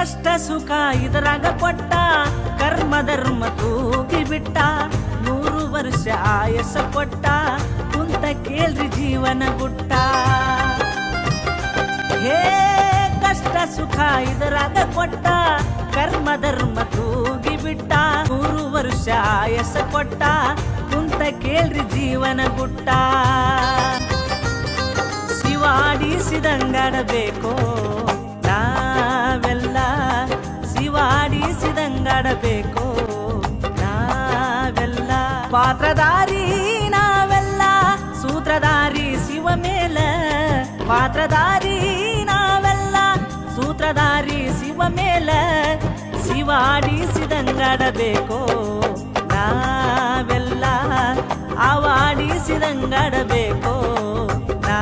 ಕಷ್ಟ ಸುಖ ಇದರಾಗ ಕೊಟ್ಟ ಕರ್ಮ ಧರ್ಮ ತೂಗಿ ಬಿಟ್ಟ 100 ವರ್ಷ ಆಯಸ ಕೊಟ್ಟ ಕುಂತ ಕೇಳ್ರಿ ಜೀವನ ಗುಟ್ಟ ಹೇ ಕಷ್ಟ ಸುಖ ಇದರಾಗ ಕೊಟ್ಟ ಕರ್ಮ ಧರ್ಮ ತೂಗಿ ಬಿಟ್ಟ 100 ವರ್ಷ ಆಯಸ ಕೊಟ್ಟ ಕುಂತ ಕೇಳ್ರಿ ಜೀವನ ಗುಟ್ಟ ಶಿವಾಡಿಸಿದಂಗಾಡಬೇಕೋ ನಾವೆಲ್ಲ ಶಿವಾಡಿಸಿದಂಗಾಡಬೇಕೋ ನಾವೆಲ್ಲ ಪಾತ್ರಧಾರಿ ನಾವೆಲ್ಲ ಸೂತ್ರಧಾರಿ ಶಿವ ಮೇಲ ಪಾತ್ರಧಾರಿ ನಾವೆಲ್ಲ ಸೂತ್ರಧಾರಿ ಶಿವ ಮೇಲ ಶಿವಾಡಿಸಿದಂಗಾಡಬೇಕೋ ನಾವೆಲ್ಲ ಆವಾಡಿಸಿದಂಗಾಡಬೇಕೋ ನಾ